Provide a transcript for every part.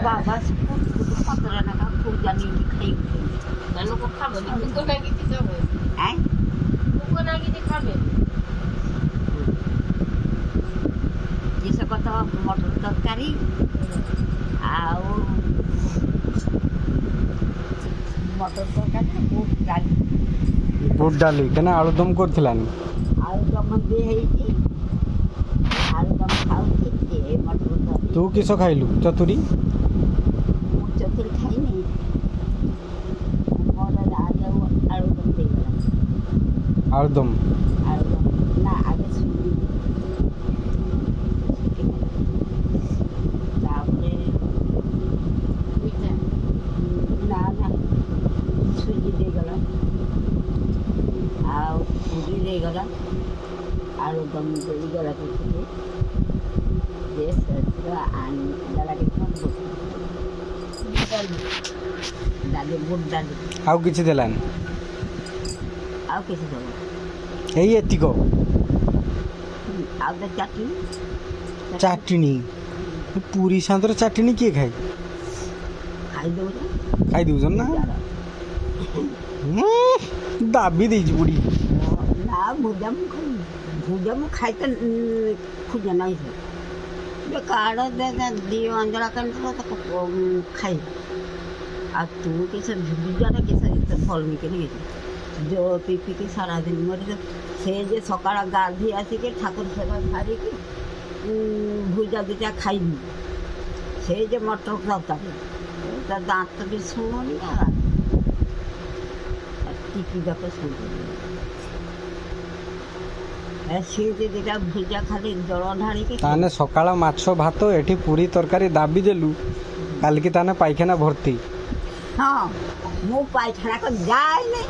বাবা কতটা টাকা খুব জানি খাই লোক খাবে না কিন্তু লাগিয়ে যাবে হ্যাঁ লোক লাগিয়ে খাবে যেসব কথা মটর তরকারি ଆଉ ମଟର ତରକାରୀ ବୁଟ ଡାଲି ବୁଟ ଡାଲି କେନା ଆଳୁଦମ କରିଥିଲାନି ଆଳୁଦମ ବି ହେଇଛି ଆଳୁଦମ ଖାଉଛି ଏ ମଟର ତରକାରୀ ତୁ କିସ ଖାଇଲୁ ଚତୁରୀ ମୁଁ ଚତୁରୀ ଖାଇନି ମୋର ଆଳୁଦମ ଦେଇଗଲା ଆଳୁଦମ ଆଳୁଦମ ନା ଆଗେ ସୁଜି ତାପରେ ନା ନା ସୁଜି ଦେଇଗଲା ଆଉ ପୁରୀ ଦେଇଗଲା ଆଳୁଦମ ଦେଇଗଲା କିଛି ଯେ ସେଥିର ଆଣିଦେଲା କିଛି ଡାଲି ବୁଟ ଡାଲି ଆଉ କିଛି ଦେଲାନି ଆଉ କିଛି ଦେବ ଏଇ ଏତିକ ଆଉ ତ ଚାଟଣି ଚାଟଣି ପୁରୀ ସାଙ୍ଗରେ ଚାଟଣି କିଏ ଖାଏ ଖାଇଦେଉଛ ଖାଇ ଦେଉଛନ୍ ନା ଦାବି ଦେଇଛି ବୁଢ଼ୀ ନା ଭୁଜା ମୁଁ ଖାଇବି ଭୁଜା ମୁଁ ଖାଇତେ ଖୋଜା ନାହିଁ ସେ ଯେ କାଡ଼ ଦି ଅଞ୍ଜଳା କାଢ଼ିଥିବ ତାକୁ ଖାଇ ଆଉ ତୁ କିସ ଭୁଜାଟା କିସ ଏତେ ଫଳମି କିନି ଜଳ ପିଇ ପିଇକି ସାରାଦିନ ମରିଛ ସେ ଯେ ସକାଳ ଗାଧୋଇ ଆସିକି ଠାକୁର ସେବା ସାରିକି ଭୁଜା ଦୁଇଟା ଖାଇଲି ସେ ଯେ ମଟର ତରକାରୀ ତା ଦାନ୍ତ ବି ଶୁଣୁନି ଆଉ ଟିକି ଯାକ ଶୁଣୁନି ସିଏ ଯେ ଦୁଇଟା ଭୁଜା ଖାଲି ଜଳ ଢାଳିକି ତାହେଲେ ସକାଳ ମାଛ ଭାତ ଏଠି ପୁରୀ ତରକାରୀ ଦାବି ଦେଲୁ କାଲିକି ତାହେଲେ ପାଇଖାନା ଭର୍ତ୍ତି ହଁ ମୁଁ ପାଇଖାନାକୁ ଯାଏନି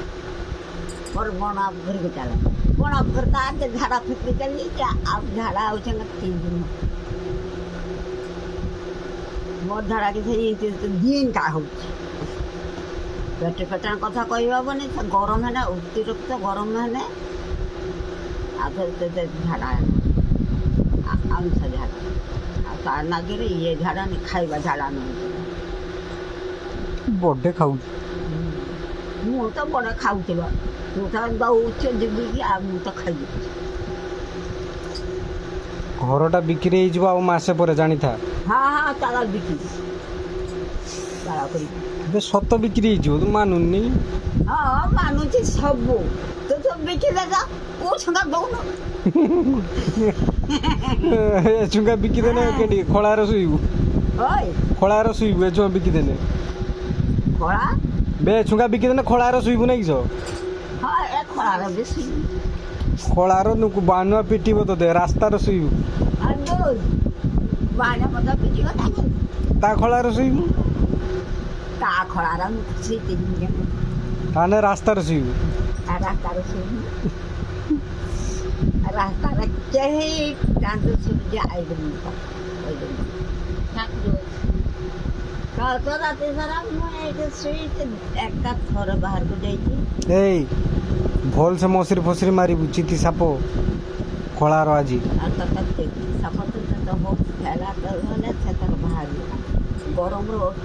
ମୋର ବଣ ଘରକୁ ଚାଲେ ବଣ ଘର ତା ଝାଡ଼ା ଫିକି ଚାଲିଛି ଆଉ ଝାଡ଼ା ହେଉଛି ନା 3 ଦିନ ମୋ ଝାଡ଼ା କିଛି ଦିନଟା ହେଉଛି ପେଟ ପେଟଣା କଥା କହିହେବନି ସେ ଗରମ ହେଲେ ଅତିରିକ୍ତ ଗରମ ହେଲେ ଆଉ ଝାଡ଼ା ଆମିଷ ଝାଡ଼ା ଆଉ ତା ନାଗିରେ ଇଏ ଝାଡ଼ା ଖାଇବା ଝାଡ଼ା ନୁହେଁ ବଡ଼େ ଖାଉଛି ମୁଁ ତ ବଡ଼ ଖାଉଛି ବା ତୁ ତ ଦଉଛ ଯିବି କି ଆଉ ମୁଁ ତ ଖାଇବି ଘରଟା ବିକ୍ରି ହେଇଯିବ ଆଉ ମାସେ ପରେ ଜାଣିଥା ହଁ ହଁ ତାଳ ବିକି ତାଳ କରିକି ଏବେ ସତ ବିକ୍ରି ହେଇଯିବ ତୁ ମାନୁନି ହଁ ମାନୁଛି ସବୁ ତୁ ତ ବିକି ଦେଲା କୋଉ ଛଙ୍କା ଦଉନ ଛୁଙ୍ଗା ବିକିଦେନେ କେଠି ଖଳାର ଶୋଇବୁ ଓଇ ଖଳାର ଶୋଇବୁ ଏ ଛୁଆ ବିକିଦେନେ ଖଳା ବେ ଛୁଙ୍ଗା ବିକିଦେନେ ଖଳାର ଶୋଇବୁ ନାଇଁ କିସ ହଁ ଏ ଖଳାର ବେଶୀ ଖଳାର ବାନୁଆ ପିଟିବ ତତେ ରାସ୍ତାର ଶୋଇବୁ ବାଣୀ ମଧ୍ୟ ପିଟିବ ତା ଖଳାର ଶୋଇବୁ ତା ଖଳାର ମୁଁ ଖୁସି ତାହେଲେ ରାସ୍ତାର ଶୋଇବୁ ରାସ୍ତାରେ ଶୋଇବୁ ରାସ୍ତାରେ କେହି ତାଙ୍କୁ ସୁବିଧା ଆଇଦେବି ରାତି ସାରା ମୁଁ ଏଇଠି ଶୋଇଛି ଏକା ଥର ବାହାରକୁ ଯାଇଛି ଏଇ ଭଲସେ ମଶୁରୀ ଫସରି ମାରିବୁ ଚିତି ସାପ ଖଳାର ଆଜି ଆଉ ତତେ ସାପ ତ ହଉ ହେଲା ତ ହେଲେ ସେ ତାର ବାହାରିଲା ଗରମରୁ